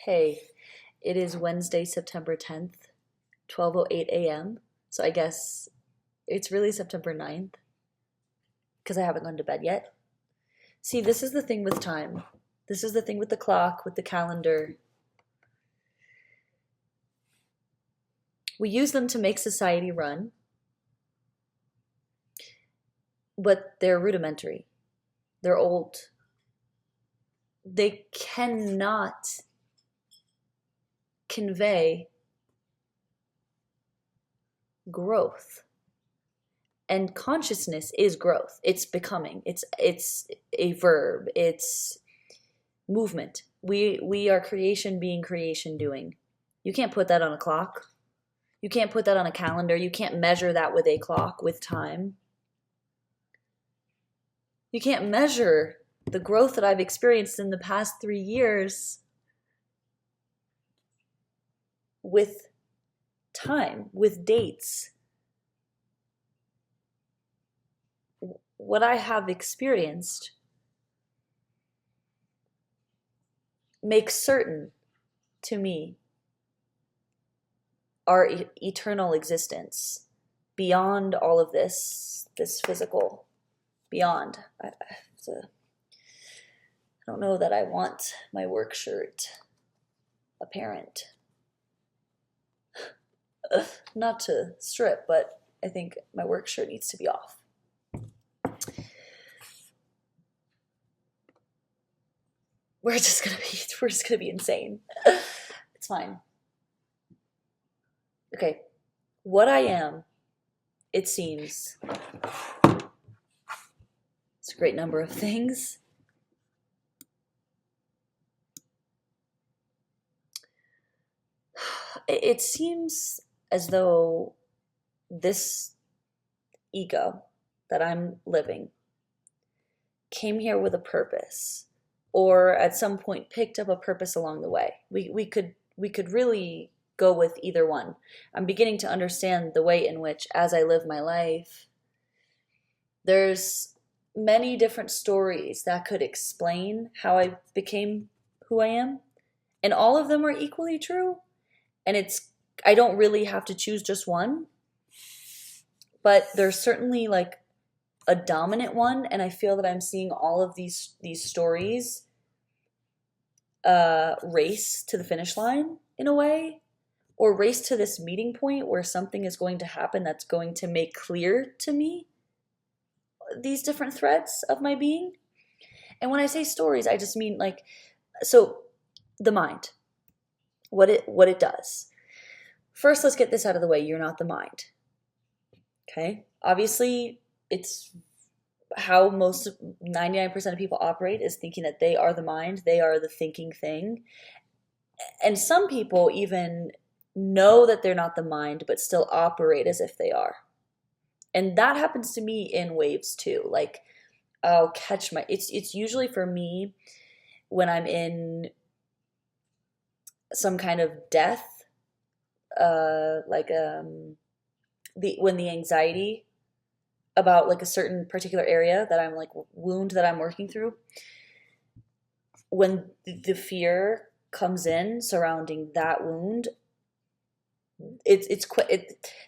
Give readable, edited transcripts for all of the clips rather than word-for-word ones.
Hey, it is Wednesday, September 10th, 12:08 a.m. So I guess it's really September 9th because I haven't gone to bed yet. See, this is the thing with time. This is the thing with the clock, with the calendar. We use them to make society run, but they're rudimentary. They're old. They cannot convey growth. And consciousness is growth. It's becoming. It's a verb. It's movement. We are creation being, creation doing. You can't put that on a clock. You can't put that on a calendar. You can't measure that with a clock, with time. You can't measure the growth that I've experienced in the past 3 years with time, with dates. What I have experienced makes certain to me our eternal existence beyond all of this physical, beyond. I don't know that I want my work shirt apparent. Not to strip, but I think my work shirt needs to be off. We're just gonna be insane. It's fine. Okay, what I am, it seems, it's a great number of things. It seems as though this ego that I'm living came here with a purpose, or at some point picked up a purpose along the way. We could really go with either one. I'm beginning to understand the way in which, as I live my life, there's many different stories that could explain how I became who I am, and all of them are equally true. And I don't really have to choose just one, but there's certainly like a dominant one, and I feel that I'm seeing all of these stories race to the finish line in a way, or race to this meeting point where something is going to happen that's going to make clear to me these different threads of my being. And when I say stories, I just mean so the mind, what it does. First, let's get this out of the way. You're not the mind. Okay? Obviously, it's how most 99% of people operate, is thinking that they are the mind, they are the thinking thing. And some people even know that they're not the mind, but still operate as if they are. And that happens to me in waves too. Like, I'll catch it's usually for me when I'm in some kind of death, when the anxiety about like a certain particular area that I'm like wound that I'm working through, when the fear comes in surrounding that wound,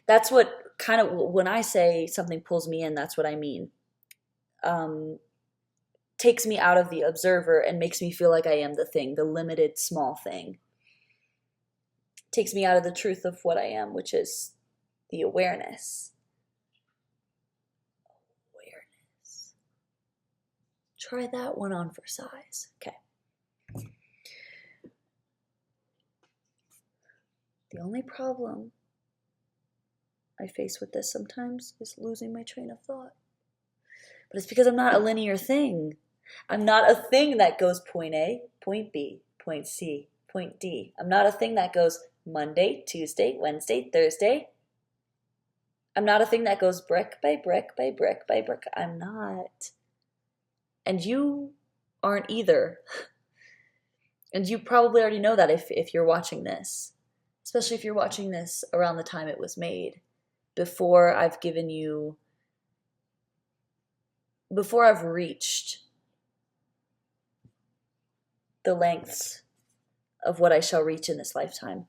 that's what kind of, when I say something pulls me in, that's what I mean. Takes me out of the observer and makes me feel like I am the thing, the limited small thing. Takes me out of the truth of what I am, which is the awareness. Awareness. Try that one on for size. Okay. The only problem I face with this sometimes is losing my train of thought. But it's because I'm not a linear thing. I'm not a thing that goes point A, point B, point C, point D. I'm not a thing that goes Monday, Tuesday, Wednesday, Thursday. I'm not a thing that goes brick by brick by brick by brick. I'm not. And you aren't either. And you probably already know that if you're watching this. Especially if you're watching this around the time it was made. Before I've reached the lengths of what I shall reach in this lifetime.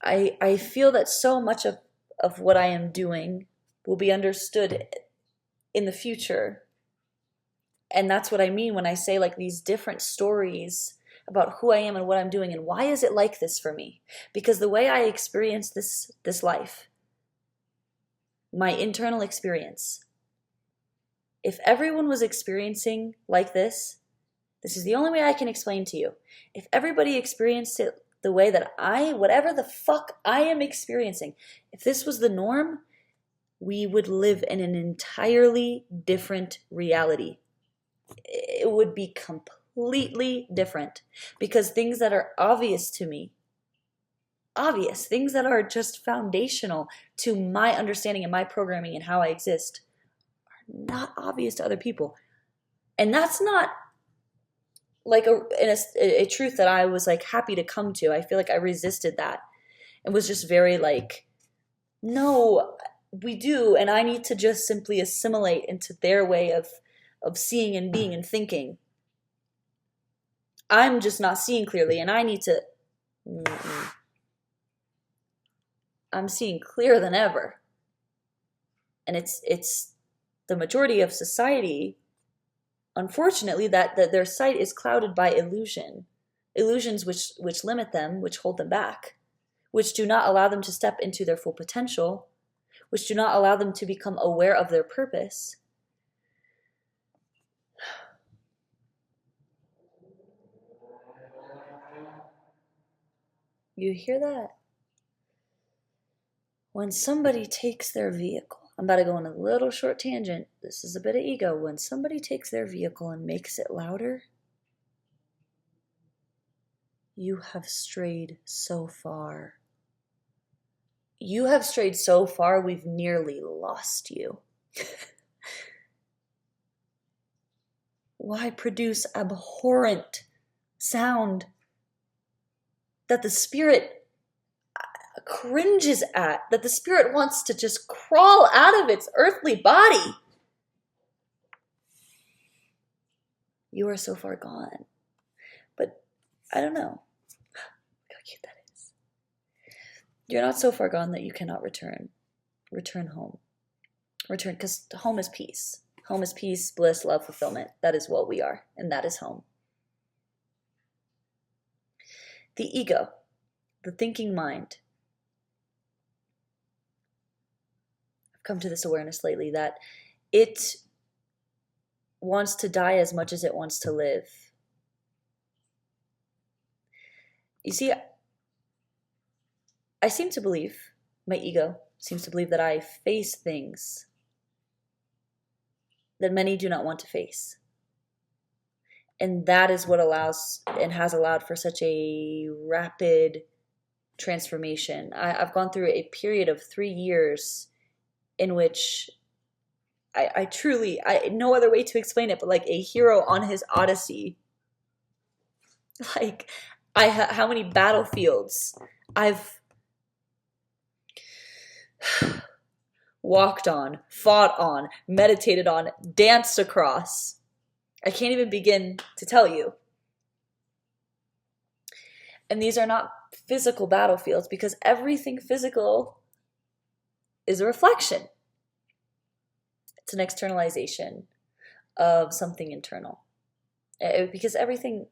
I feel that so much of what I am doing will be understood in the future. And that's what I mean when I say like these different stories about who I am and what I'm doing and why is it like this for me? Because the way I experience this life, my internal experience, if everyone was experiencing like this is the only way I can explain to you. If everybody experienced it the way that whatever the fuck I am experiencing, if this was the norm, we would live in an entirely different reality. It would be completely different because things that are obvious to me, obvious, things that are just foundational to my understanding and my programming and how I exist are not obvious to other people. And that's not like a truth that I was like happy to come to. I feel like I resisted that and was just very like, no, we do. And I need to just simply assimilate into their way of seeing and being and thinking. I'm just not seeing clearly and I need to, I'm seeing clearer than ever. And it's the majority of society, unfortunately, that their sight is clouded by illusions which limit them, which hold them back, which do not allow them to step into their full potential, which do not allow them to become aware of their purpose. You hear that? When somebody takes their vehicle, I'm about to go on a little short tangent. This is a bit of ego. When somebody takes their vehicle and makes it louder, you have strayed so far. You have strayed so far, we've nearly lost you. Why produce abhorrent sound that the spirit cringes at, that the spirit wants to just crawl out of its earthly body? You are so far gone. But I don't know. Look how cute that is. You're not so far gone that you cannot return. Return home. Return, because home is peace. Home is peace, bliss, love, fulfillment. That is what we are, and that is home. The ego, the thinking mind. I've come to this awareness lately that it wants to die as much as it wants to live. You see, I seem to believe, my ego seems to believe that I face things that many do not want to face. And that is what allows and has allowed for such a rapid transformation. I've gone through a period of 3 years in which I truly, no other way to explain it, but like a hero on his odyssey. Like, how many battlefields I've walked on, fought on, meditated on, danced across. I can't even begin to tell you. And these are not physical battlefields because everything physical is a reflection. It's an externalization of something internal. Because everything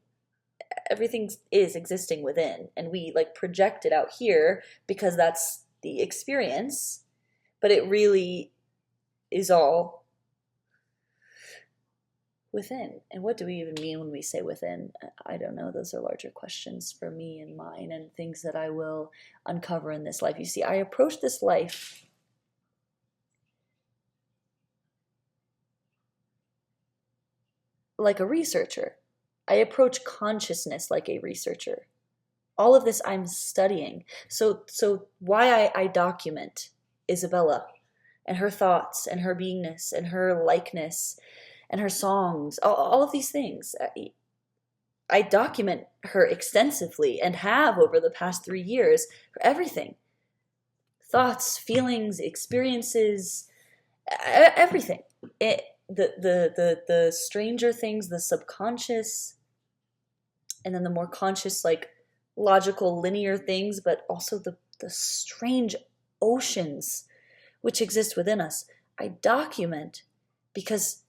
is existing within, and we like project it out here because that's the experience, but it really is all within. And what do we even mean when we say within? I don't know. Those are larger questions for me and mine, and things that I will uncover in this life. You see, I approach this life like a researcher. I approach consciousness like a researcher. All of this I'm studying. So why I document Isabella and her thoughts and her beingness and her likeness and her songs, all of these things. I document her extensively and have over the past 3 years for everything. Thoughts, feelings, experiences, everything. The stranger things, the subconscious, and then the more conscious, like logical, linear things, but also the strange oceans which exist within us. I document because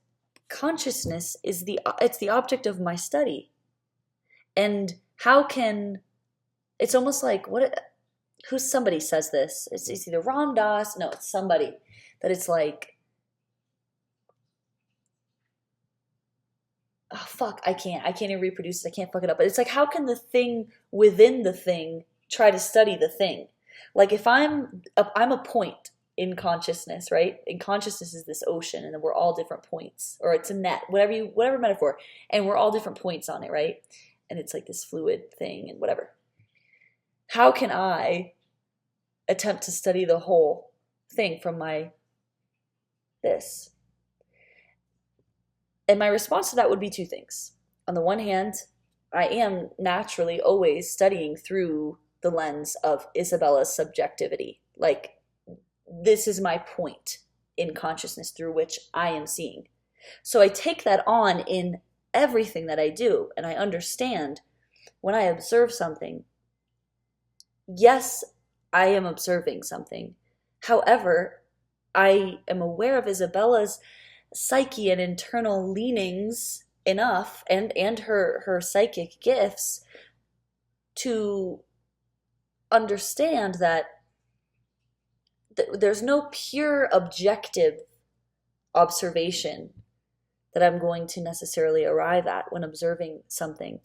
consciousness is it's the object of my study. And how can, it's almost like, somebody says this, it's either Ram Dass, no, it's somebody, that it's like, oh fuck, I can't even reproduce it, I can't fuck it up, but it's like, how can the thing within the thing try to study the thing? Like if I'm a point in consciousness, right? And consciousness is this ocean, and then we're all different points, or it's a net, whatever metaphor, and we're all different points on it, right? And it's like this fluid thing and whatever. How can I attempt to study the whole thing from this? And my response to that would be two things. On the one hand, I am naturally always studying through the lens of Isabella's subjectivity. Like, this is my point in consciousness through which I am seeing. So I take that on in everything that I do, and I understand when I observe something, yes, I am observing something. However, I am aware of Isabella's psyche and internal leanings enough, and her psychic gifts, to understand that there's no pure objective observation that I'm going to necessarily arrive at when observing something.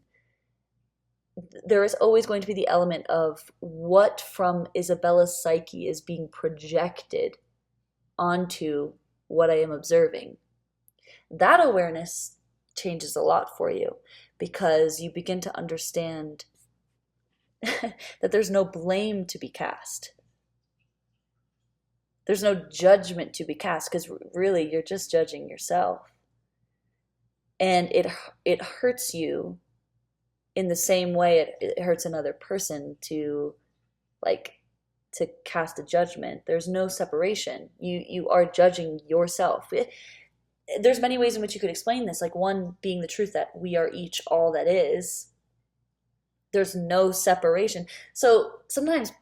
There is always going to be the element of what from Isabella's psyche is being projected onto what I am observing. That awareness changes a lot for you, because you begin to understand that there's no blame to be cast. There's no judgment to be cast, because really you're just judging yourself. And it hurts you in the same way it hurts another person to cast a judgment. There's no separation. You are judging yourself. There's many ways in which you could explain this, like one being the truth that we are each all that is. There's no separation. So sometimes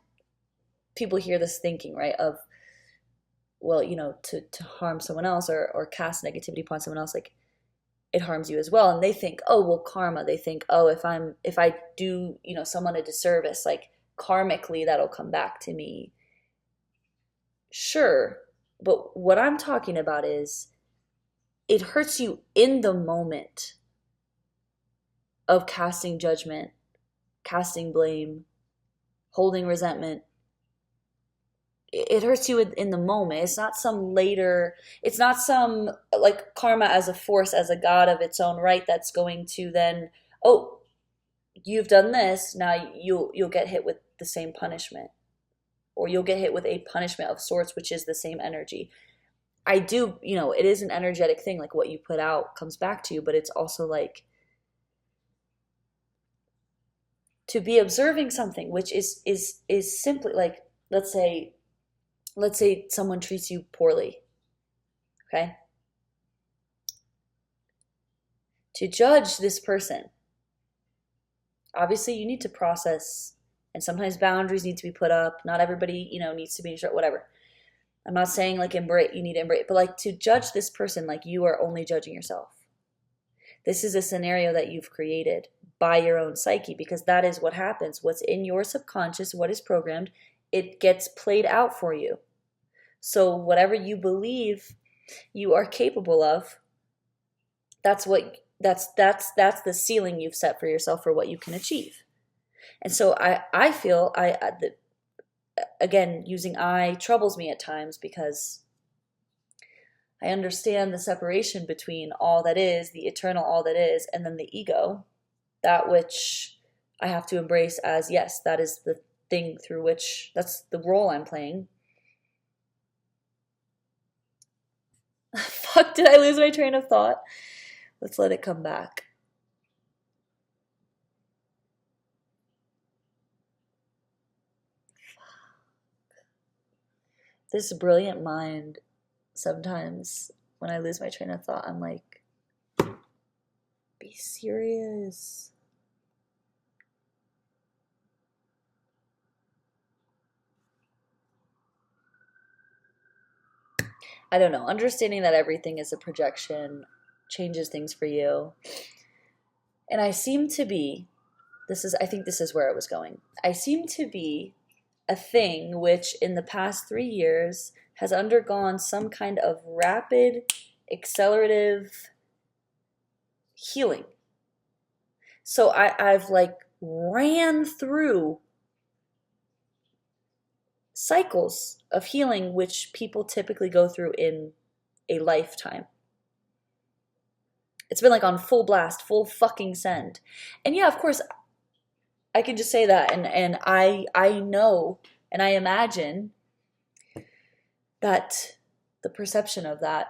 people hear this thinking, right, of, well, to harm someone else or cast negativity upon someone else, like it harms you as well. And they think, oh, well, karma. They think, oh, if I do, someone a disservice, like karmically that'll come back to me. Sure. But what I'm talking about is it hurts you in the moment of casting judgment, casting blame, holding resentment. It hurts you in the moment. It's not some later, it's not some like karma as a force, as a god of its own right, that's going to then, oh, you've done this, now you'll get hit with the same punishment, or you'll get hit with a punishment of sorts, which is the same energy. I do, it is an energetic thing, like what you put out comes back to you, but it's also like to be observing something, which is simply like, let's say someone treats you poorly, okay? To judge this person, obviously you need to process, and sometimes boundaries need to be put up. Not everybody, needs to be sure, whatever. I'm not saying like you need to embrace, but like to judge this person, like you are only judging yourself. This is a scenario that you've created by your own psyche, because that is what happens. What's in your subconscious, what is programmed, it gets played out for you. So whatever you believe you are capable of, that's the ceiling you've set for yourself for what you can achieve. And so I feel again, using I troubles me at times, because I understand the separation between all that is, the eternal all that is, and then the ego, that which I have to embrace as, yes, that is the thing through which, that's the role I'm playing. Fuck, did I lose my train of thought? Let's let it come back. This brilliant mind, sometimes when I lose my train of thought, I'm like, be serious. I don't know, understanding that everything is a projection changes things for you. And I seem to be, I think this is where I was going. I seem to be a thing which in the past 3 years has undergone some kind of rapid, accelerative healing. So I've like ran through cycles of healing which people typically go through in a lifetime. It's been like on full blast, full fucking send. And yeah, of course, I can just say that, and I know and I imagine that the perception of that,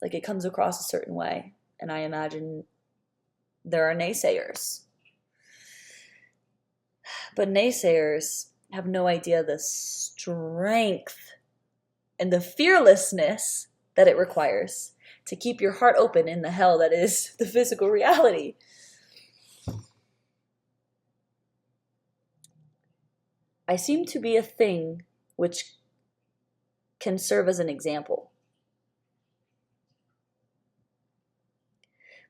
like it comes across a certain way. And I imagine there are naysayers. But naysayers have no idea the strength and the fearlessness that it requires to keep your heart open in the hell that is the physical reality. I seem to be a thing which can serve as an example.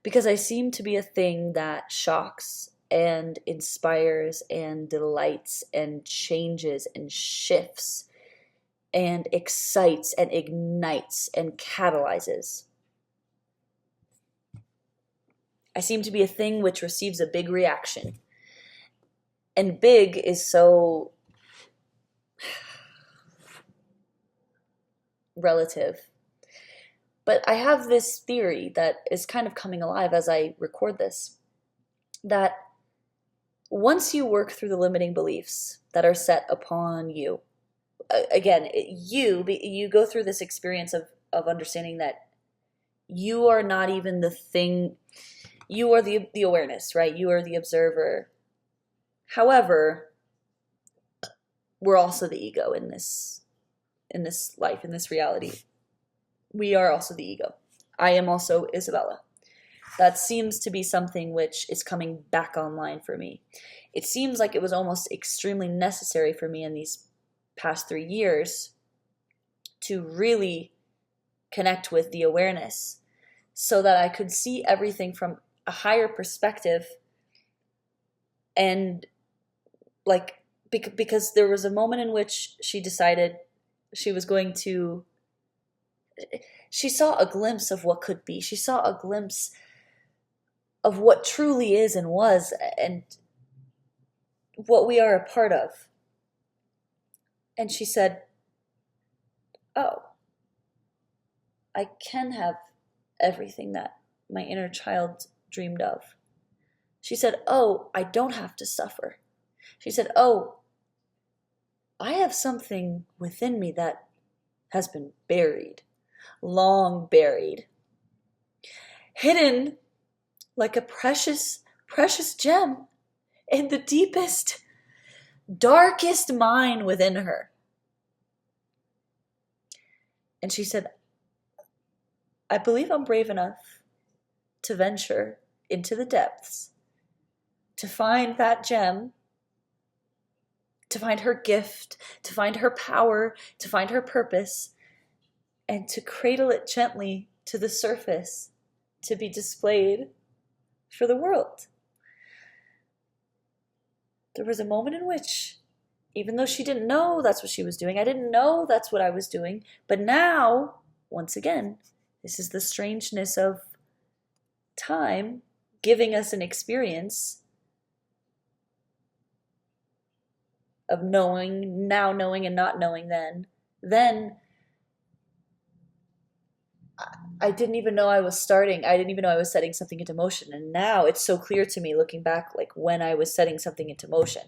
Because I seem to be a thing that shocks and inspires and delights and changes and shifts and excites and ignites and catalyzes. I seem to be a thing which receives a big reaction. And big is so relative. But I have this theory that is kind of coming alive as I record this, that once you work through the limiting beliefs that are set upon you, again, you go through this experience of understanding that you are not even the thing, you are the awareness, right? You are the observer. However, we're also the ego in this life, in this reality. We are also the ego. I am also Isabella. That seems to be something which is coming back online for me. It seems like it was almost extremely necessary for me in these past 3 years to really connect with the awareness so that I could see everything from a higher perspective. And like, because there was a moment in which she decided she was going to, she saw a glimpse of what could be. She saw a glimpse of what truly is and was and what we are a part of. And she said, oh, I can have everything that my inner child dreamed of. She said, oh, I don't have to suffer. She said, oh, I have something within me that has been buried, long buried, hidden like a precious, precious gem in the deepest, darkest mine within her. And she said, I believe I'm brave enough to venture into the depths, to find that gem, to find her gift, to find her power, to find her purpose, and to cradle it gently to the surface to be displayed for the world. There was a moment in which, even though she didn't know that's what she was doing, I didn't know that's what I was doing, but now, once again, this is the strangeness of time giving us an experience of knowing, now knowing and not knowing then I didn't even know I was starting. I didn't even know I was setting something into motion. And now it's so clear to me looking back, like when I was setting something into motion.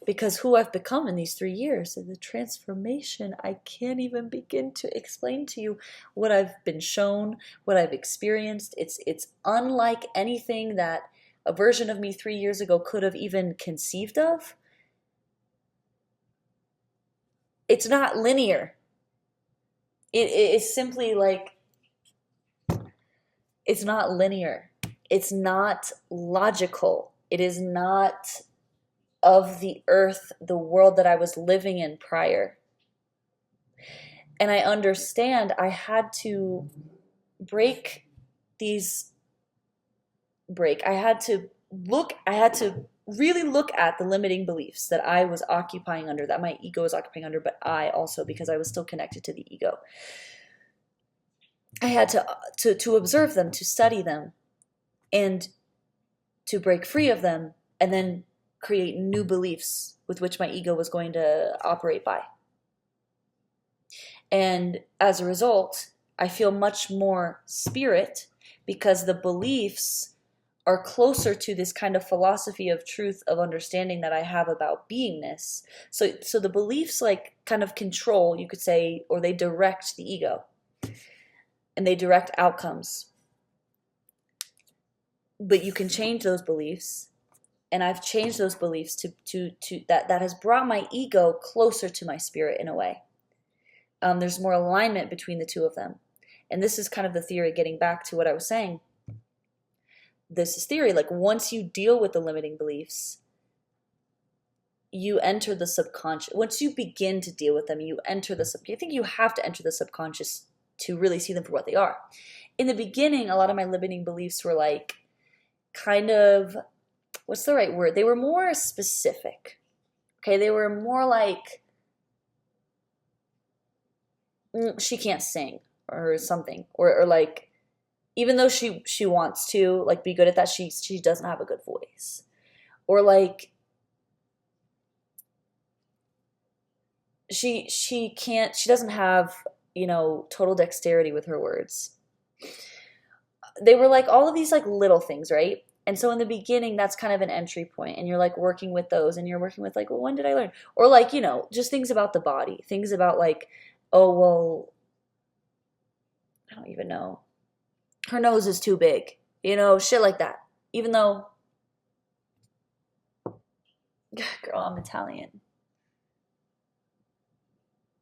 Because who I've become in these 3 years and the transformation, I can't even begin to explain to you what I've been shown, what I've experienced. It's unlike anything that a version of me 3 years ago could have even conceived of. It's not linear. It is simply like, it's not linear. It's not logical. It is not of the earth, the world that I was living in prior. And I understand I had to break these I had to really look at the limiting beliefs that I was occupying under, that my ego was occupying under, but I also, because I was still connected to the ego, I had to observe them, to study them, and to break free of them, and then create new beliefs with which my ego was going to operate by. And as a result, I feel much more spirit, because the beliefs are closer to this kind of philosophy of truth, of understanding that I have about beingness. So the beliefs like kind of control, you could say, or they direct the ego, and they direct outcomes. But you can change those beliefs, and I've changed those beliefs to that has brought my ego closer to my spirit in a way. There's more alignment between the two of them. And this is kind of the theory, getting back to what I was saying. This is theory, like once you deal with the limiting beliefs, you enter the subconscious. Once you begin to deal with them, you enter the I think you have to enter the subconscious to really see them for what they are. In the beginning, a lot of my limiting beliefs were like kind of, what's the right word? They were more specific. Okay, they were more like, she can't sing or something, or like, even though she wants to like be good at that, she doesn't have a good voice, or like she doesn't have, total dexterity with her words. They were like all of these like little things, right? And so in the beginning, that's kind of an entry point, and you're like working with those, and you're working with like, well, when did I learn? Or like, just things about the body, things about like, oh, well, I don't even know. Her nose is too big, shit like that. Even though, girl, I'm Italian.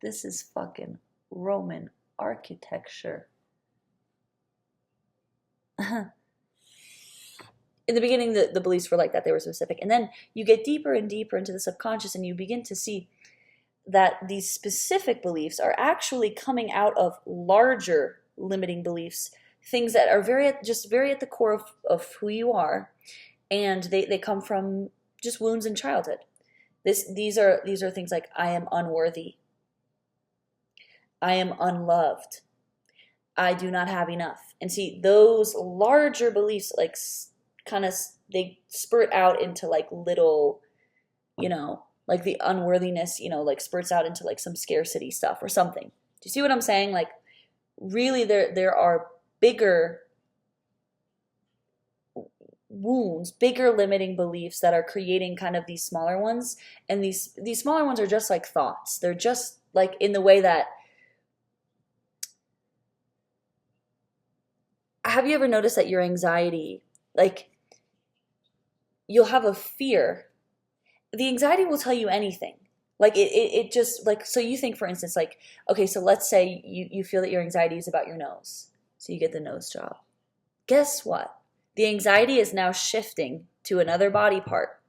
This is fucking Roman architecture. In the beginning, the beliefs were like that. They were specific. And then you get deeper and deeper into the subconscious, and you begin to see that these specific beliefs are actually coming out of larger limiting beliefs, things that are very at the core of who you are, and they come from just wounds in childhood. These are things like, I am unworthy, I am unloved, I do not have enough. And see, those larger beliefs like kind of, they spurt out into like little, like the unworthiness, like spurts out into like some scarcity stuff or something. Do you see what I'm saying? Like, really, there are bigger wounds, bigger limiting beliefs that are creating kind of these smaller ones. And these smaller ones are just like thoughts. They're just like, in the way that, have you ever noticed that your anxiety, like, you'll have a fear, the anxiety will tell you anything. Like it just like, so you think, for instance, like, okay, so let's say you feel that your anxiety is about your nose. So you get the nose job. Guess what? The anxiety is now shifting to another body part.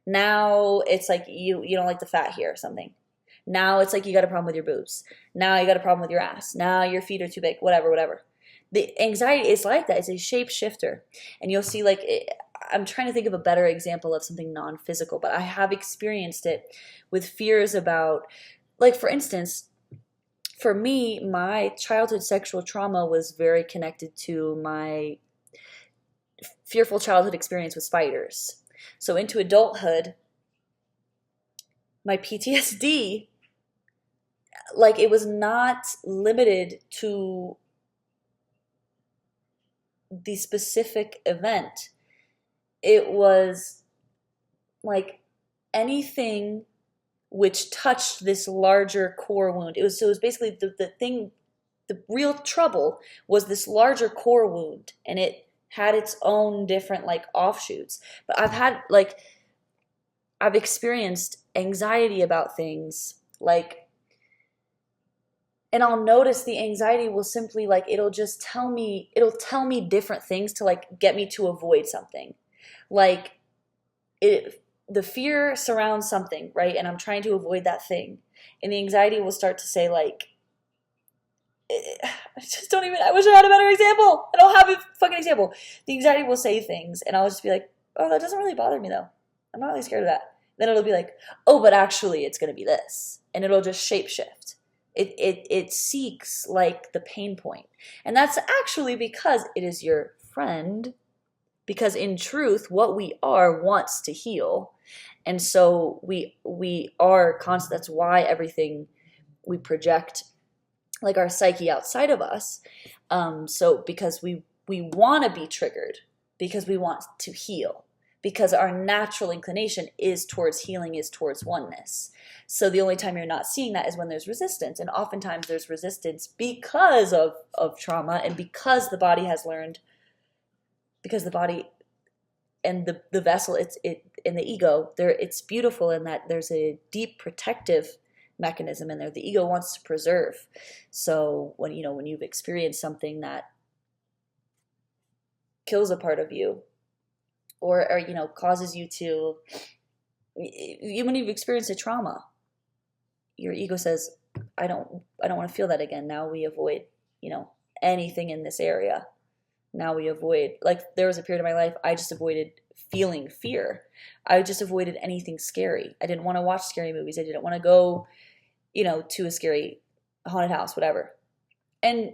Now it's like you don't like the fat here or something. Now it's like you got a problem with your boobs. Now you got a problem with your ass. Now your feet are too big, whatever. The anxiety is like that. It's a shape shifter. And you'll see like, I'm trying to think of a better example of something non-physical, but I have experienced it with fears about, like, for instance, for me, my childhood sexual trauma was very connected to my fearful childhood experience with spiders. So into adulthood, my PTSD, like, it was not limited to the specific event. It was like anything which touched this larger core wound. It was basically the real trouble was this larger core wound, and it had its own different like offshoots. But I've experienced anxiety about things, like, and I'll notice the anxiety will simply like, it'll tell me different things to like get me to avoid something. Like, the fear surrounds something, right? And I'm trying to avoid that thing. And the anxiety will start to say, like, I just don't even, I wish I had a better example. I don't have a fucking example. The anxiety will say things, and I'll just be like, oh, that doesn't really bother me though. I'm not really scared of that. Then it'll be like, oh, but actually it's going to be this. And it'll just shapeshift. It seeks like the pain point. And that's actually because it is your friend. Because in truth, what we are wants to heal. And so we are constant. That's why everything we project, like our psyche outside of us. So because we want to be triggered, because we want to heal, because our natural inclination is towards healing, is towards oneness. So the only time you're not seeing that is when there's resistance. And oftentimes there's resistance because of trauma, and because the body has learned, because the body and the vessel, it and the ego, it's beautiful in that there's a deep protective mechanism in there. The ego wants to preserve. So when you've experienced something that kills a part of you, or causes you to, when you've experienced a trauma, your ego says, I don't want to feel that again. Now we avoid anything in this area. Now we avoid, like, there was a period of my life I just avoided feeling fear. I just avoided anything scary. I didn't want to watch scary movies. I didn't want to go to a scary haunted house, whatever. And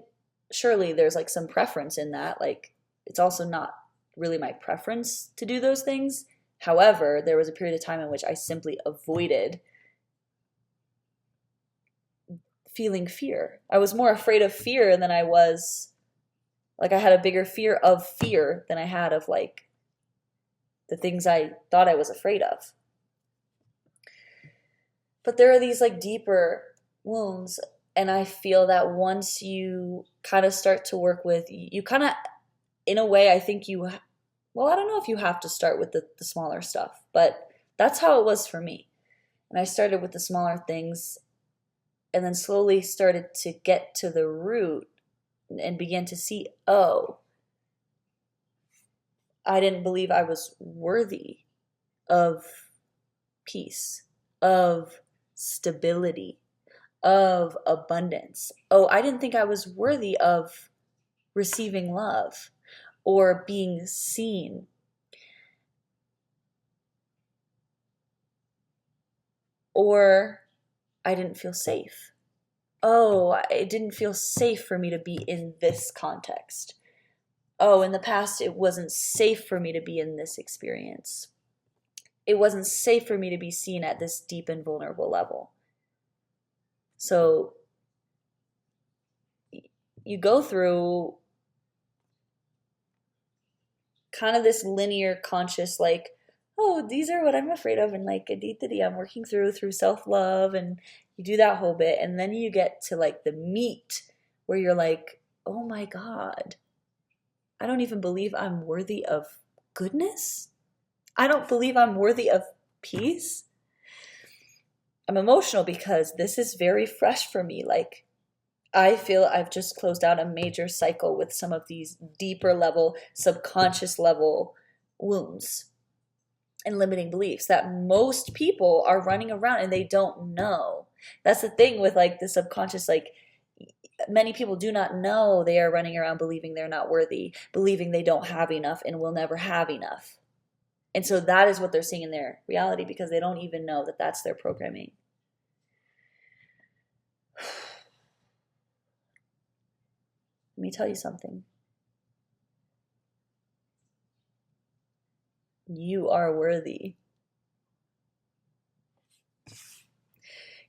surely there's like some preference in that. Like, it's also not really my preference to do those things. However, there was a period of time in which I simply avoided feeling fear. I was more afraid of fear than I was, like, I had a bigger fear of fear than I had of like the things I thought I was afraid of. But there are these like deeper wounds, and I feel that once you kind of start to work with, you kind of, in a way, I think I don't know if you have to start with the smaller stuff, but that's how it was for me. And I started with the smaller things, and then slowly started to get to the root and began to see, oh, I didn't believe I was worthy of peace, of stability, of abundance. Oh, I didn't think I was worthy of receiving love or being seen. Or I didn't feel safe. Oh, it didn't feel safe for me to be in this context. Oh, in the past, it wasn't safe for me to be in this experience. It wasn't safe for me to be seen at this deep and vulnerable level. So you go through kind of this linear conscious, like, oh, these are what I'm afraid of, and like I'm working through self-love, and you do that whole bit, and then you get to like the meat where you're like, oh my God, I don't even believe I'm worthy of goodness. I don't believe I'm worthy of peace. I'm emotional because this is very fresh for me. Like, I feel I've just closed out a major cycle with some of these deeper level, subconscious level wounds and limiting beliefs that most people are running around and they don't know. That's the thing with like the subconscious, like, many people do not know they are running around believing they're not worthy, believing they don't have enough and will never have enough. And so that is what they're seeing in their reality, because they don't even know that that's their programming. Let me tell you something. You are worthy.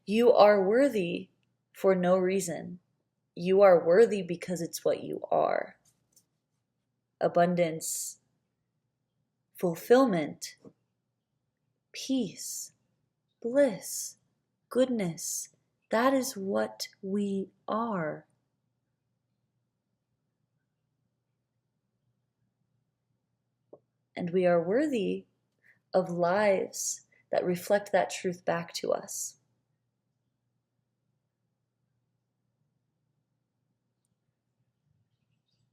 You are worthy for no reason. You are worthy because it's what you are. Abundance, fulfillment, peace, bliss, goodness. That is what we are. And we are worthy of lives that reflect that truth back to us.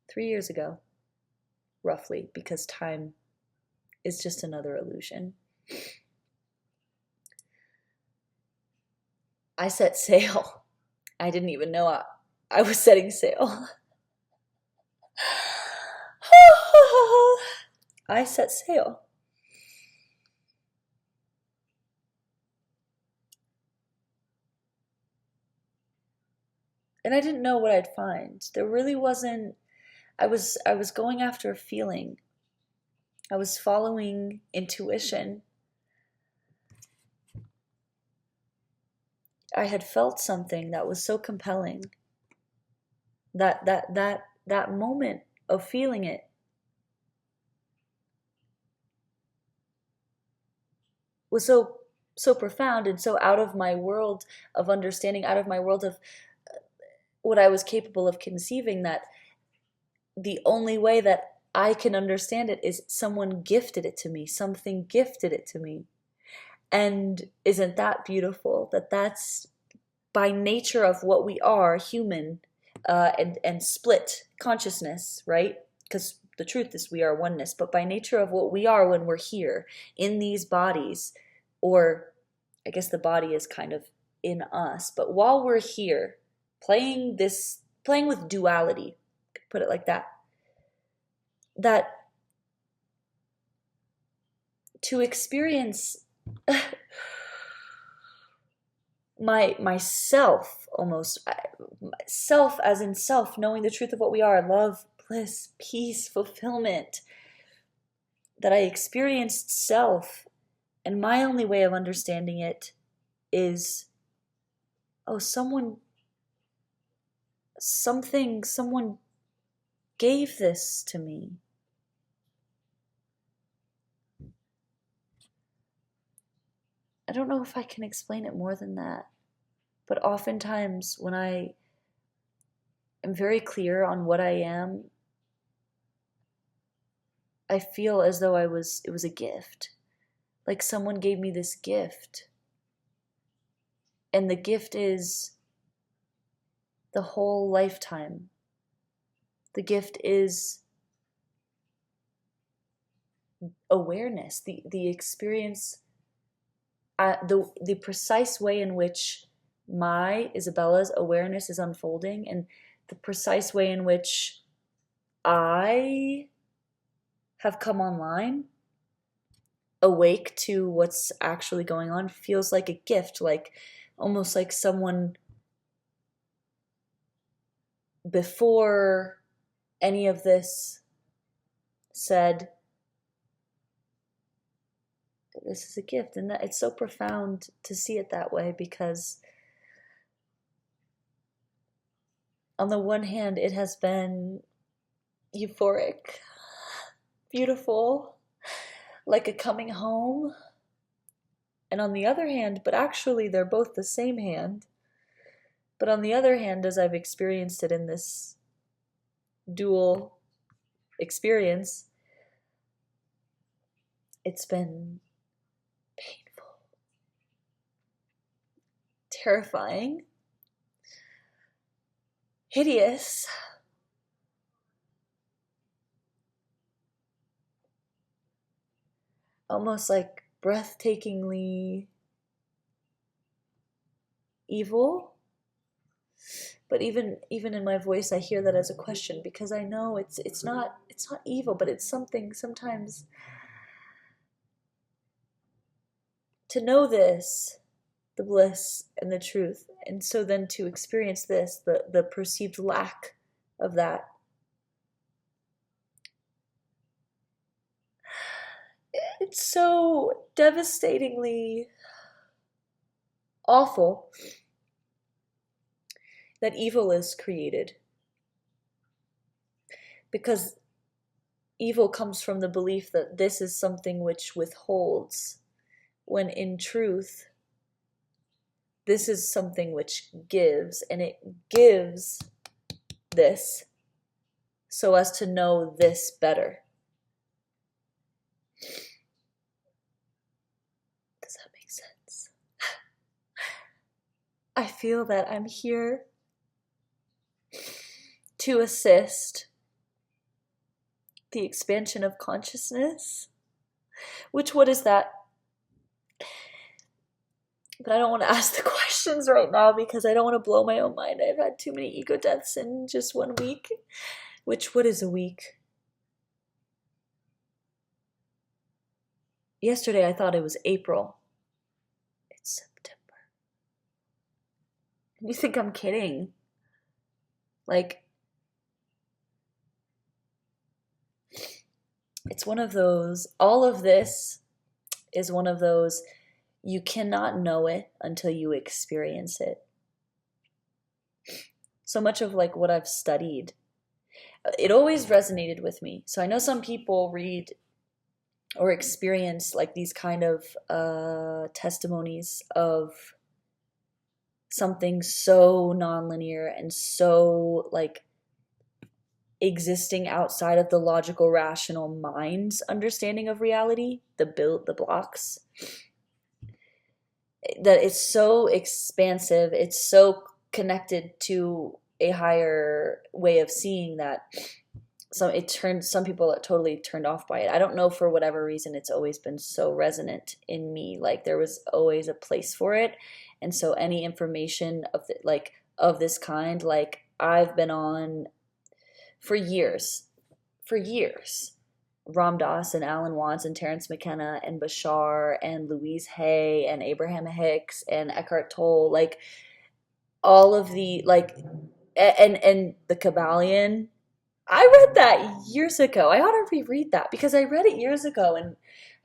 Three years ago, roughly, because time is just another illusion. I set sail. I didn't even know I was setting sail. I set sail. And I didn't know what I'd find. There really wasn't. I was going after a feeling. I was following intuition. I had felt something that was so compelling. That moment of feeling it was so profound and so out of my world of understanding, out of my world of what I was capable of conceiving, that the only way that I can understand it is someone gifted it to me, something gifted it to me. And isn't that beautiful? That's by nature of what we are, human, and split consciousness, right? Because the truth is we are oneness, but by nature of what we are when we're here in these bodies, or I guess the body is kind of in us, but while we're here playing with duality, put it like that, that to experience myself, almost self as in self, knowing the truth of what we are, love, bliss, peace, fulfillment, that I experienced self, and my only way of understanding it is, oh, someone gave this to me. I don't know if I can explain it more than that, but oftentimes when I am very clear on what I am, I feel as though it was a gift. Like someone gave me this gift. And the gift is the whole lifetime. The gift is awareness, the experience, the precise way in which my Isabella's awareness is unfolding, and the precise way in which I have come online, awake to what's actually going on, feels like a gift, like almost like someone before any of this said, this is a gift. And that it's so profound to see it that way, because on the one hand, it has been euphoric, beautiful, like a coming home. And on the other hand, but actually they're both the same hand, but on the other hand, as I've experienced it in this dual experience, it's been painful, terrifying, hideous, almost like breathtakingly evil. But even in my voice, I hear that as a question, because I know it's not evil, but it's something sometimes to know this, the bliss and the truth, and so then to experience this, the perceived lack of that. It's so devastatingly awful that evil is created, because evil comes from the belief that this is something which withholds, when in truth this is something which gives, and it gives this so as to know this better. Does that make sense? I feel that I'm here to assist the expansion of consciousness. Which, what is that? But I don't want to ask the questions right now because I don't want to blow my own mind. I've had too many ego deaths in just 1 week. What is a week? Yesterday I thought it was April. It's September. You think I'm kidding? Like, it's one of those, all of this is one of those, you cannot know it until you experience it. So much of like what I've studied, it always resonated with me. So I know some people read or experience like these kind of testimonies of something so nonlinear and so like existing outside of the logical, rational mind's understanding of reality, the blocks, that it's so expansive, it's so connected to a higher way of seeing that some people are totally turned off by it. I don't know, for whatever reason it's always been so resonant in me. Like there was always a place for it. And so any information of this kind, like I've been on for years, Ram Dass and Alan Watts and Terence McKenna and Bashar and Louise Hay and Abraham Hicks and Eckhart Tolle, like all of the and the Kabbalion. I read that years ago. I ought to reread that because I read it years ago and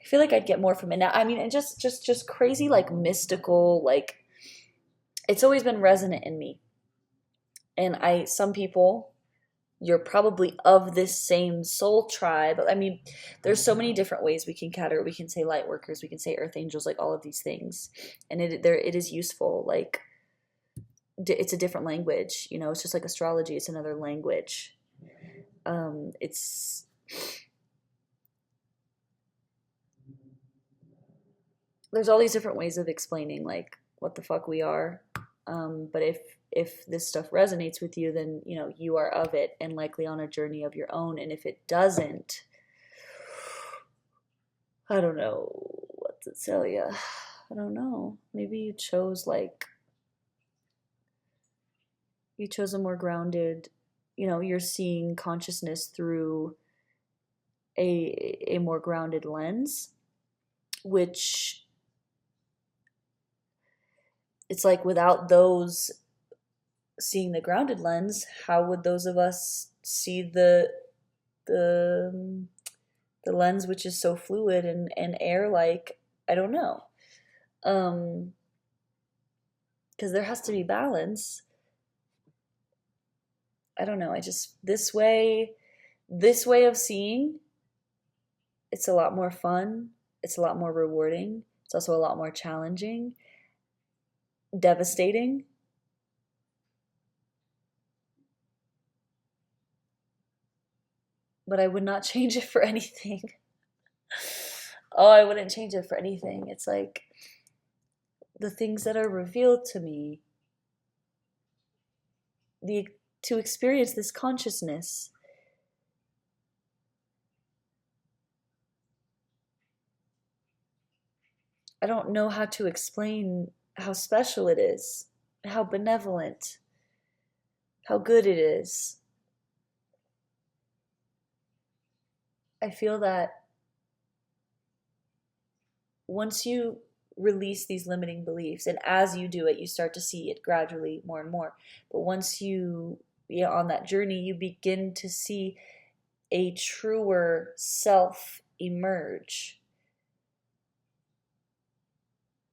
I feel like I'd get more from it now. I mean, and just crazy, like mystical, like it's always been resonant in me. And some people, you're probably of this same soul tribe. I mean, there's so many different ways we can categorize. We can say light workers, we can say earth angels, like all of these things. And it is useful. Like it's a different language, it's just like astrology. It's another language. There's all these different ways of explaining like what the fuck we are. But if this stuff resonates with you, then you are of it and likely on a journey of your own. And if it doesn't, I don't know what to tell you. I don't know. Maybe you chose a more grounded, you're seeing consciousness through a more grounded lens, which it's like without those seeing the grounded lens, how would those of us see the lens which is so fluid and air like? I don't know. Because there has to be balance. I don't know. This way of seeing, it's a lot more fun. It's a lot more rewarding. It's also a lot more challenging, devastating. But I would not change it for anything. Oh, I wouldn't change it for anything. It's like the things that are revealed to me, to experience this consciousness. I don't know how to explain how special it is, how benevolent, how good it is. I feel that once you release these limiting beliefs, and as you do it, you start to see it gradually more and more. But once you on that journey, you begin to see a truer self emerge.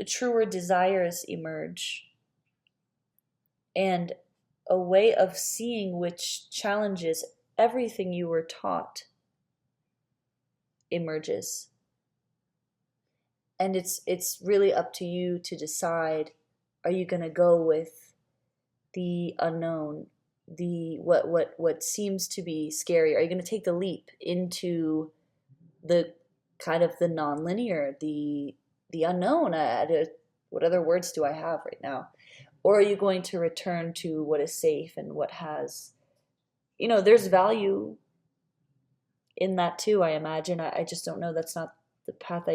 Truer desires emerge. And a way of seeing which challenges everything you were taught emerges. And it's really up to you to decide, are you going to go with the unknown, the what seems to be scary? Are you going to take the leap into the kind of the nonlinear, the unknown? What other words do I have right now? Or are you going to return to what is safe and what has, there's value in that too, I imagine. I just don't know. That's not the path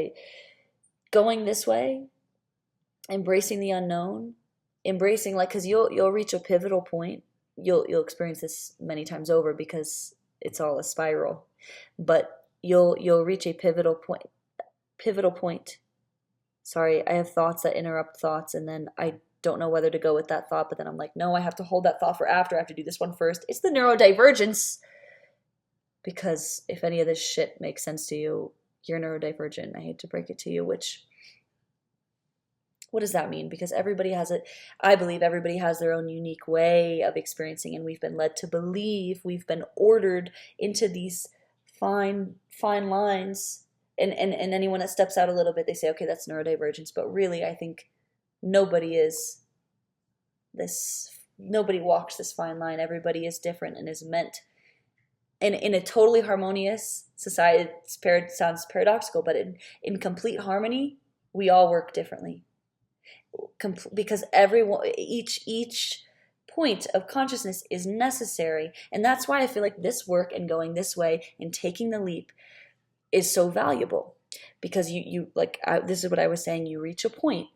going this way. embracing the unknown, embracing, like, because you'll reach a pivotal point. You'll experience this many times over because it's all a spiral, but you'll reach a pivotal point. Sorry, I have thoughts that interrupt thoughts, and then I don't know whether to go with that thought, but then I'm like, no, I have to hold that thought for after. I have to do this one first. It's the neurodivergence. Because if any of this shit makes sense to you, you're neurodivergent. I hate to break it to you, what does that mean? Because I believe everybody has their own unique way of experiencing, and we've been led to believe, we've been ordered into these fine lines. And anyone that steps out a little bit, they say, okay, that's neurodivergence. But really, I think nobody walks this fine line. Everybody is different and is meant. And in a totally harmonious society, it sounds paradoxical, but in complete harmony, we all work differently. Because each point of consciousness is necessary. And that's why I feel like this work and going this way and taking the leap is so valuable. Because this is what I was saying, you reach a point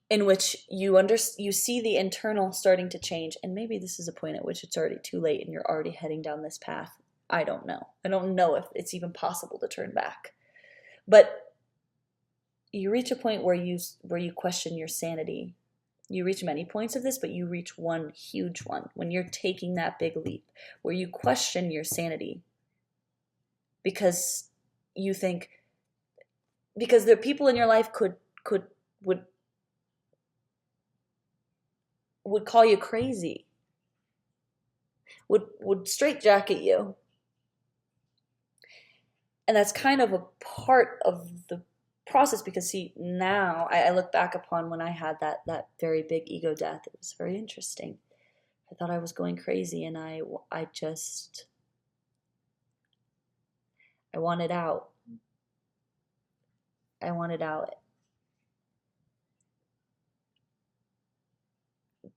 in which you see the internal starting to change, and maybe this is a point at which it's already too late and you're already heading down this path. I don't know. I don't know if it's even possible to turn back. But you reach a point where you question your sanity. You reach many points of this, but you reach one huge one when you're taking that big leap where you question your sanity. Because you think, because the people in your life would call you crazy, would straitjacket you. And that's kind of a part of the process, because see, now I look back upon when I had that very big ego death. It was very interesting. I thought I was going crazy, and I wanted out. I wanted out.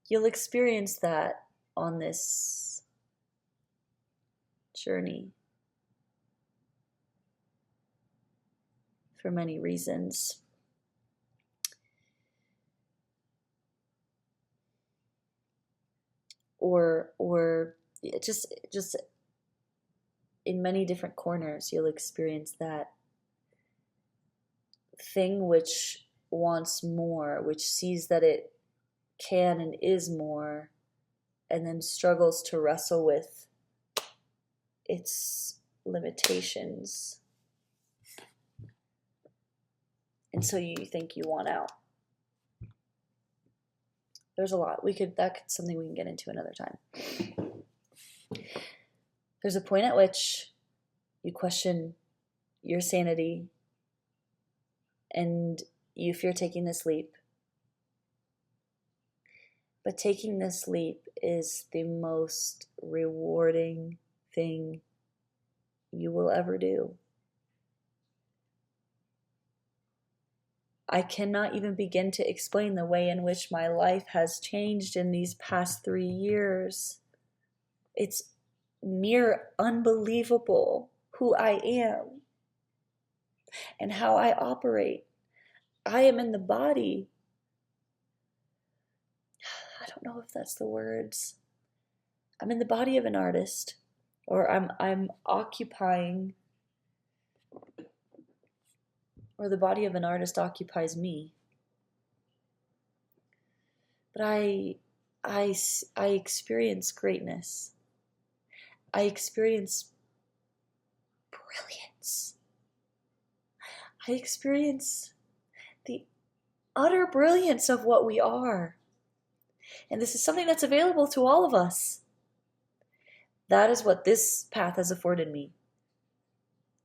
You'll experience that on this journey for many reasons. Or just in many different corners, you'll experience that thing which wants more, which sees that it can and is more, and then struggles to wrestle with its limitations. And so you think you want out. There's a lot. That's something we can get into another time. There's a point at which you question your sanity, and you fear taking this leap. But taking this leap is the most rewarding thing you will ever do. I cannot even begin to explain the way in which my life has changed in these past 3 years. It's near unbelievable who I am and how I operate. I am in the body. I don't know if that's the words. I'm in the body of an artist, or I'm occupying, or the body of an artist occupies me. But I experience greatness. I experience brilliance. I experience the utter brilliance of what we are. And this is something that's available to all of us. That is what this path has afforded me.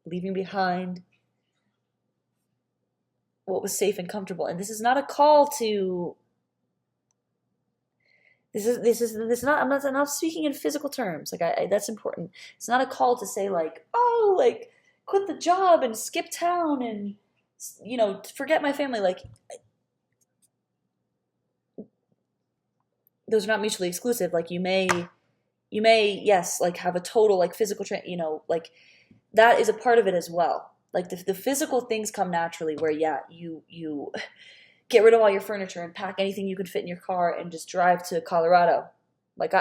Leaving behind what was safe and comfortable. And this is not a call to... This is not. I'm not speaking in physical terms. Like that's important. It's not a call to say like, oh, like quit the job and skip town and forget my family. Like those are not mutually exclusive. Like you may yes, like have a total like physical like that is a part of it as well. Like the physical things come naturally where you get rid of all your furniture and pack anything you can fit in your car and just drive to Colorado. Like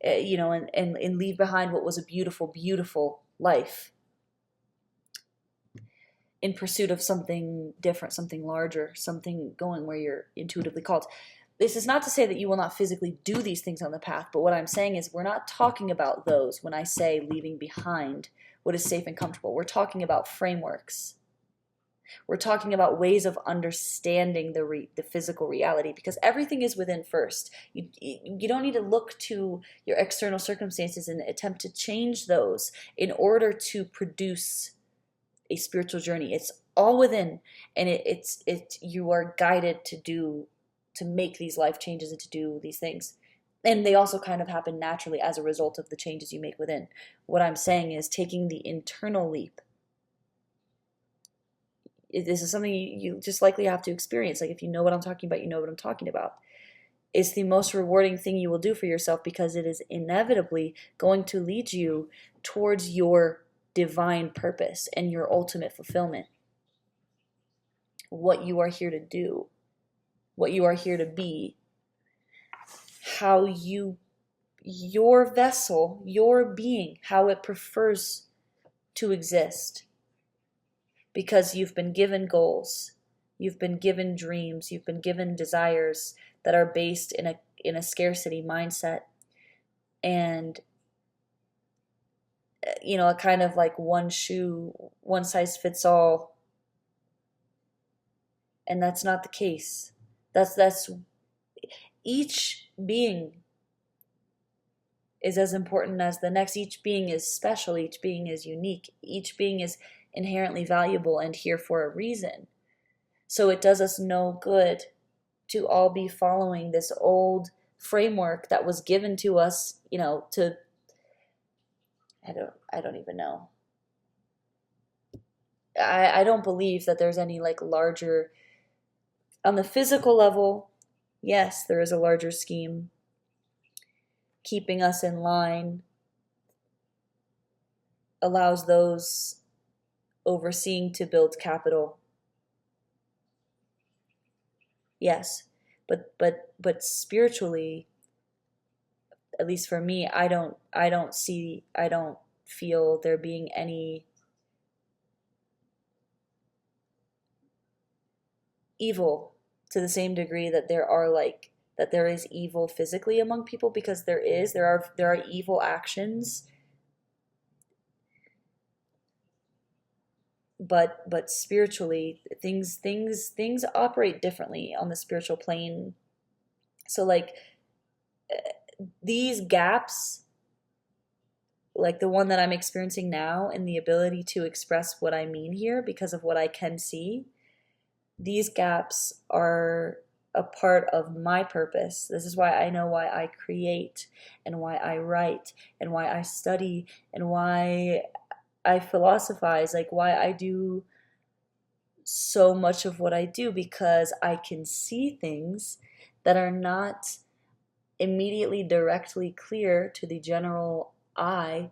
and leave behind what was a beautiful, beautiful life in pursuit of something different, something larger, something going where you're intuitively called. This is not to say that you will not physically do these things on the path, but what I'm saying is we're not talking about those when I say leaving behind what is safe and comfortable. We're talking about frameworks. We're talking about ways of understanding the physical reality, because everything is within first. You don't need to look to your external circumstances and attempt to change those in order to produce a spiritual journey. It's all within, and you are guided to make these life changes and to do these things. And they also kind of happen naturally as a result of the changes you make within. What I'm saying is taking the internal leap. This is something you just likely have to experience. Like, if you know what I'm talking about, you know what I'm talking about. It's the most rewarding thing you will do for yourself, because it is inevitably going to lead you towards your divine purpose and your ultimate fulfillment. What you are here to do, what you are here to be, how your vessel, your being, how it prefers to exist. Because you've been given goals, you've been given dreams, you've been given desires that are based in a scarcity mindset, and a kind of like one size fits all, and that's not the case. That's each being is as important as the next. Each being is special. Each being is unique. Each being is inherently valuable and here for a reason. So it does us no good to all be following this old framework that was given to us, to I don't even know. I don't believe that there's any like larger, on the physical level. Yes, there is a larger scheme keeping us in line, allows those overseeing to build capital. Yes, but spiritually, at least for me, I don't feel there being any evil to the same degree that there is evil physically among people, because there are evil actions, but spiritually things operate differently on the spiritual plane. So like these gaps, like the one that I'm experiencing now, and the ability to express what I mean here because of what I can see, these gaps are a part of my purpose. This is why I know why I create, and why I write, and why I study, and why I philosophize, like why I do so much of what I do, because I can see things that are not immediately directly clear to the general eye,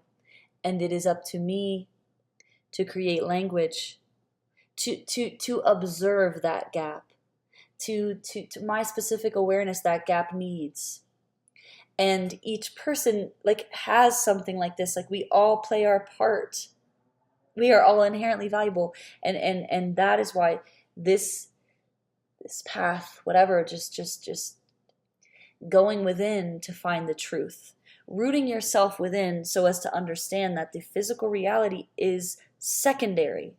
and it is up to me to create language to observe that gap, to my specific awareness that gap needs. And each person like has something like this. Like, we all play our part. We are all inherently valuable, and that is why this path, whatever, just going within to find the truth, rooting yourself within so as to understand that the physical reality is secondary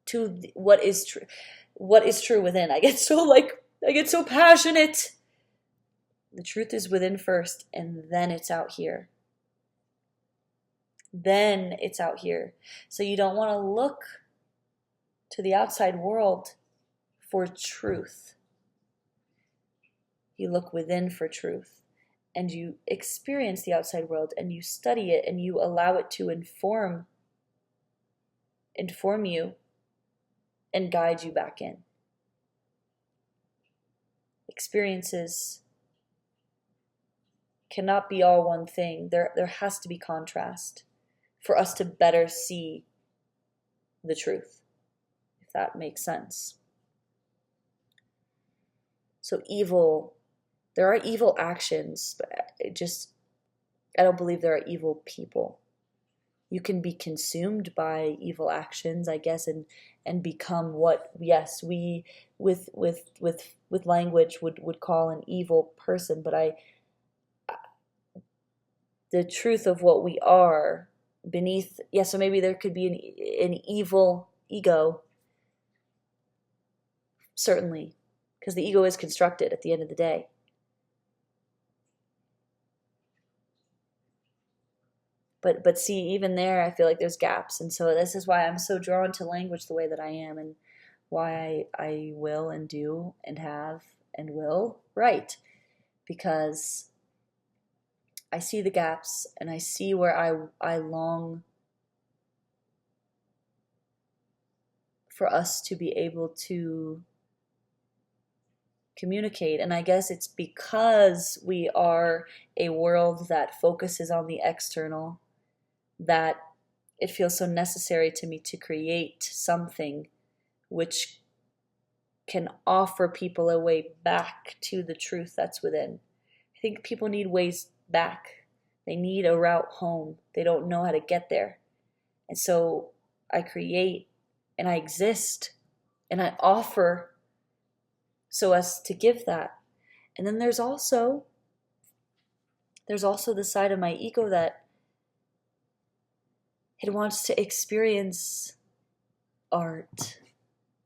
to what is true. What is true within. I get so passionate. The truth is within first, and then it's out here. Then it's out here. So you don't want to look to the outside world for truth. You look within for truth, and you experience the outside world, and you study it, and you allow it to inform you and guide you back in. Experiences cannot be all one thing. There has to be contrast for us to better see the truth, if that makes sense. So evil, there are evil actions, but I don't believe there are evil people. You can be consumed by evil actions, I guess, and become what, yes, we with language would call an evil person. But the truth of what we are beneath, yeah, so maybe there could be an evil ego, certainly, because the ego is constructed at the end of the day. But see, even there, I feel like there's gaps, and so this is why I'm so drawn to language the way that I am, and why I will and do and have and will write, because I see the gaps and I see where I long for us to be able to communicate. And I guess it's because we are a world that focuses on the external that it feels so necessary to me to create something which can offer people a way back to the truth that's within. I think people need ways back. They need a route home. They don't know how to get there. And so I create and I exist and I offer so as to give that. And then there's also the side of my ego that it wants to experience art.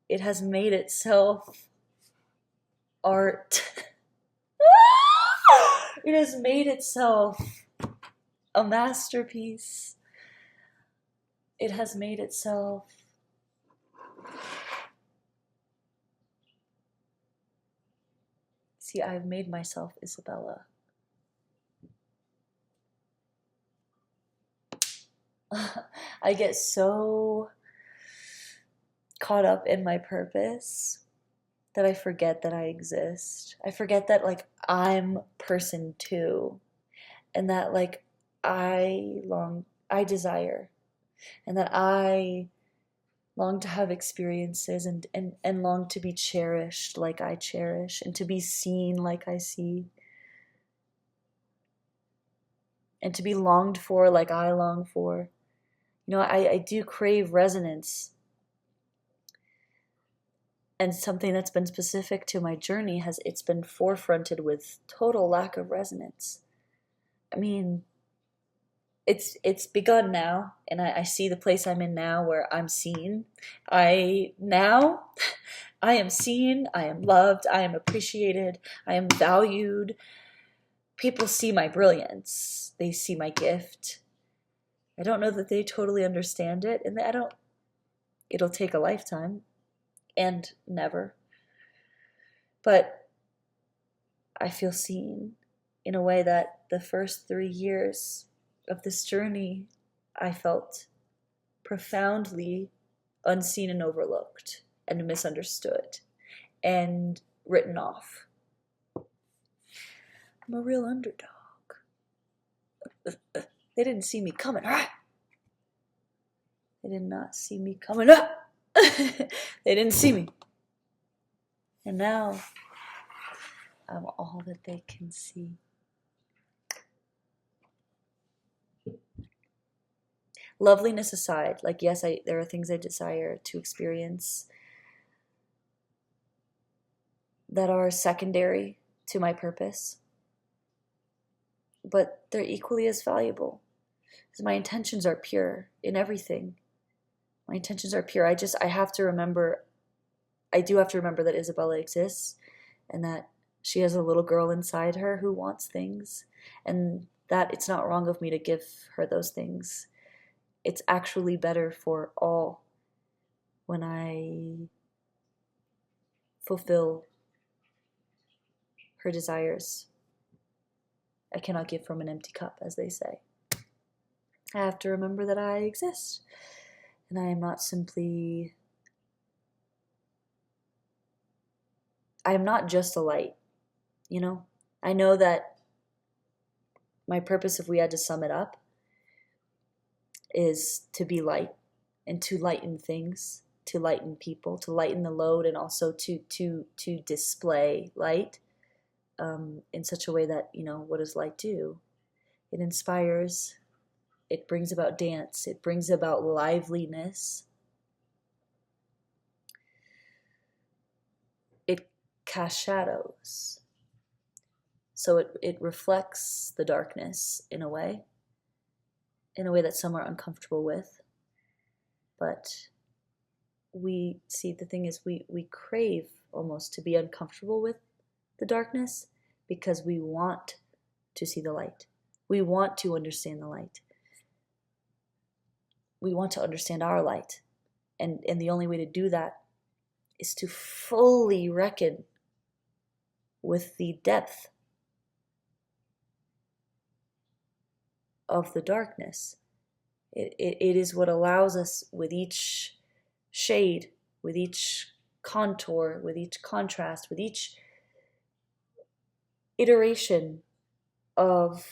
It has made itself art. It has made itself a masterpiece. It has made itself see, I've made myself Isabella. I get so caught up in my purpose that I forget that I exist. I forget that, like, I'm person too, and that, like, I desire, and that I long to have experiences and long to be cherished like I cherish, and to be seen like I see, and to be longed for like I long for. You know, I do crave resonance. And something that's been specific to my journey it's been forefronted with total lack of resonance. I mean, it's begun now, and I see the place I'm in now where I'm seen. I am seen, I am loved, I am appreciated, I am valued. People see my brilliance, they see my gift. I don't know that they totally understand it, and it'll take a lifetime and never. But I feel seen in a way that the first 3 years of this journey, I felt profoundly unseen and overlooked and misunderstood and written off. I'm a real underdog. They didn't see me coming. They did not see me coming up. They didn't see me. And now I'm all that they can see. Loveliness aside, like, yes, there are things I desire to experience that are secondary to my purpose, but they're equally as valuable, because my intentions are pure in everything. My intentions are pure. I do have to remember that Isabella exists, and that she has a little girl inside her who wants things, and that it's not wrong of me to give her those things. It's actually better for all when I fulfill her desires. I cannot give from an empty cup, as they say. I have to remember that I exist, and I am not just a light, you know? I know that my purpose, if we had to sum it up, is to be light and to lighten things, to lighten people, to lighten the load, and also to display light in such a way that, what does light do? It inspires, it brings about dance, it brings about liveliness. It casts shadows. So it reflects the darkness in a way that some are uncomfortable with. But the thing is, we crave almost to be uncomfortable with the darkness because we want to see the light. We want to understand the light. We want to understand our light. And the only way to do that is to fully reckon with the depth of the darkness. It is what allows us, with each shade, with each contour, with each contrast, with each iteration of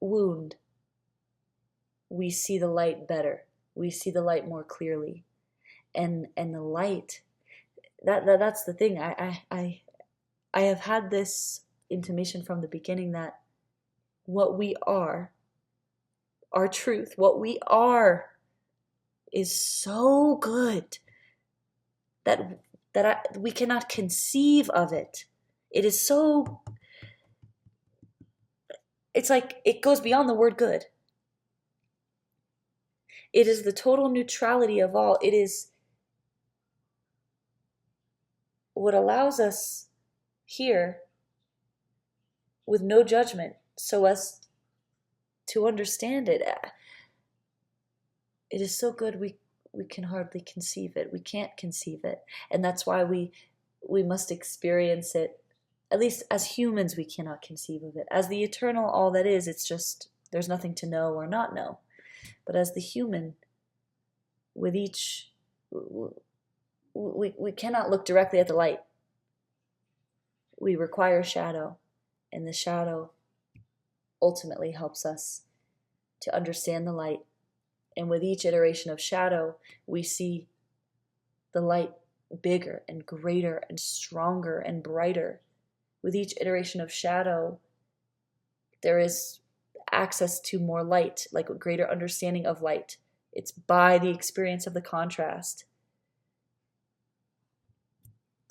wound, we see the light better. We see the light more clearly. And the light, that's the thing. I have had this intimation from the beginning that what we are, our truth, what we are, is so good that we cannot conceive of it. It is so, it's like it goes beyond the word good. It is the total neutrality of all. It is what allows us here with no judgment so as to understand it. It is so good we can hardly conceive it. We can't conceive it. And that's why we must experience it. At least as humans, we cannot conceive of it. As the eternal all that is, it's just, there's nothing to know or not know. But as the human, with each, we cannot look directly at the light. We require shadow, and the shadow ultimately helps us to understand the light. And with each iteration of shadow, we see the light bigger and greater and stronger and brighter. With each iteration of shadow, there is access to more light, like a greater understanding of light. It's by the experience of the contrast.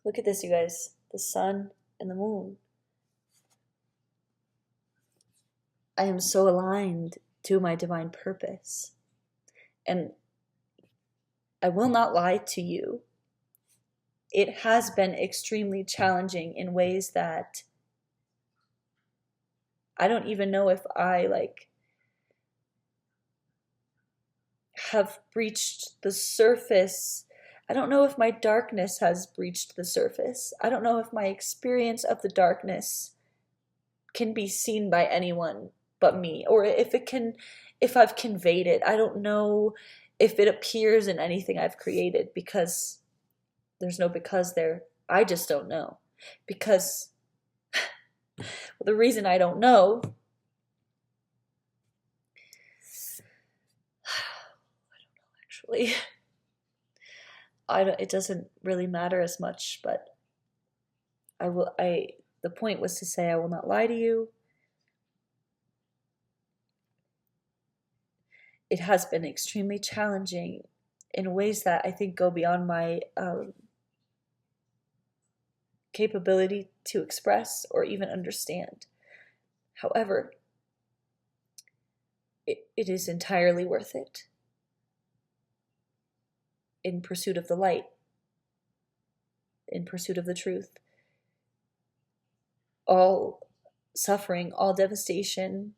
Look at this, you guys. The sun and the moon. I am so aligned to my divine purpose. And I will not lie to you. It has been extremely challenging in ways that I don't even know if I have breached the surface. I don't know if my darkness has breached the surface. I don't know if my experience of the darkness can be seen by anyone but me, or if I've conveyed it. I don't know if it appears in anything I've created, because there's no because there. I just don't know. Because the reason I don't know, actually, it doesn't really matter as much, but the point was to say I will not lie to you. It has been extremely challenging in ways that I think go beyond my capability to express or even understand. However, it is entirely worth it in pursuit of the light, in pursuit of the truth. All suffering, all devastation,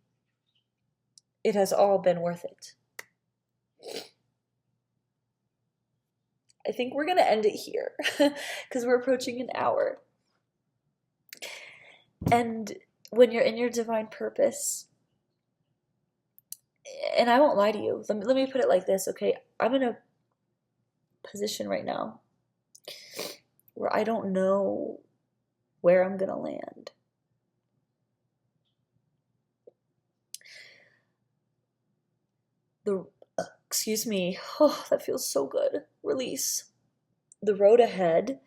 it has all been worth it. I think we're going to end it here because we're approaching an hour. And when you're in your divine purpose, and I won't lie to you, let me put it like this, okay? I'm in a position right now where I don't know where I'm going to land. Excuse me. Oh, that feels so good. release. The road ahead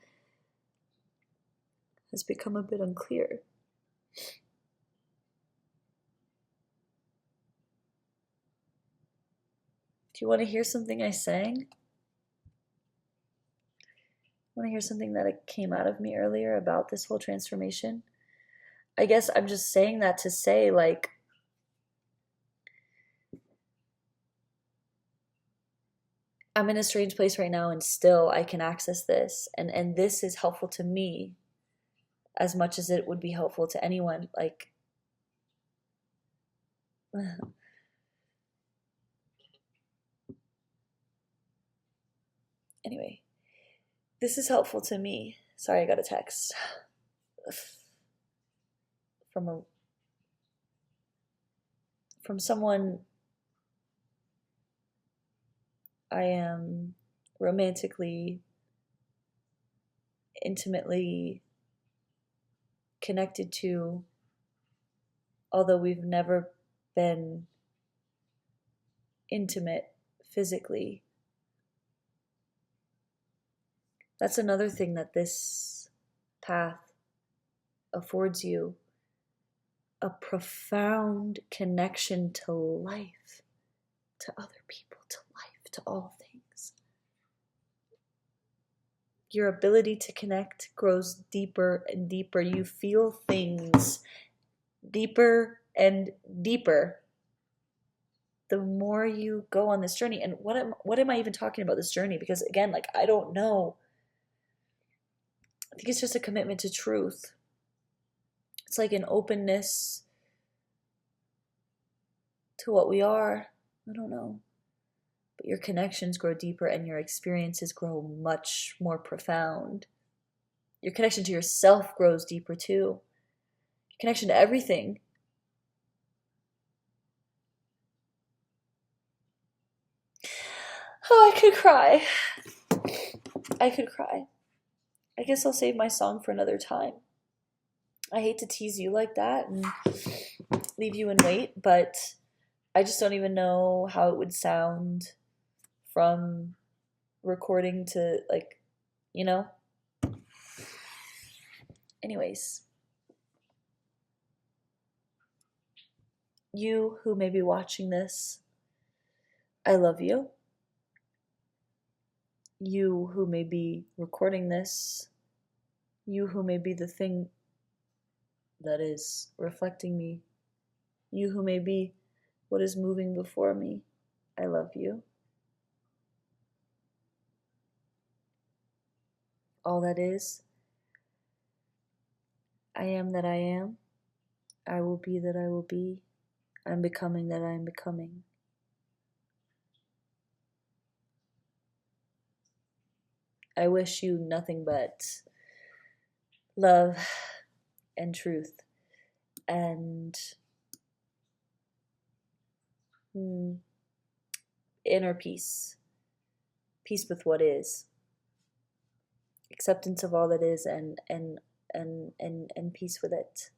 has become a bit unclear. Do you want to hear something I sang? Want to hear something that came out of me earlier about this whole transformation? I guess I'm just saying that to say, like, I'm in a strange place right now and still I can access this, and this is helpful to me as much as it would be helpful to anyone. Like, anyway, this is helpful to me. Sorry, I got a text from someone I am romantically, intimately connected to, although we've never been intimate physically. That's another thing that this path affords you, a profound connection to life, to other people, to life, to all things. Your ability to connect grows deeper and deeper. You feel things deeper and deeper the more you go on this journey. And what am I even talking about, this journey? Because again, like, I don't know. I think it's just a commitment to truth. It's like an openness to what we are. I don't know. But your connections grow deeper and your experiences grow much more profound. Your connection to yourself grows deeper too. Your connection to everything. Oh, I could cry. I could cry. I guess I'll save my song for another time. I hate to tease you like that and leave you in wait, but I just don't even know how it would sound from recording to, like, you know? Anyways, you who may be watching this, I love you. You who may be recording this, you who may be the thing that is reflecting me, you who may be what is moving before me, I love you. All that is, I am that I am, I will be that I will be, I'm becoming that I am becoming. I wish you nothing but love and truth and inner peace, peace with what is, acceptance of all that is, and peace with it.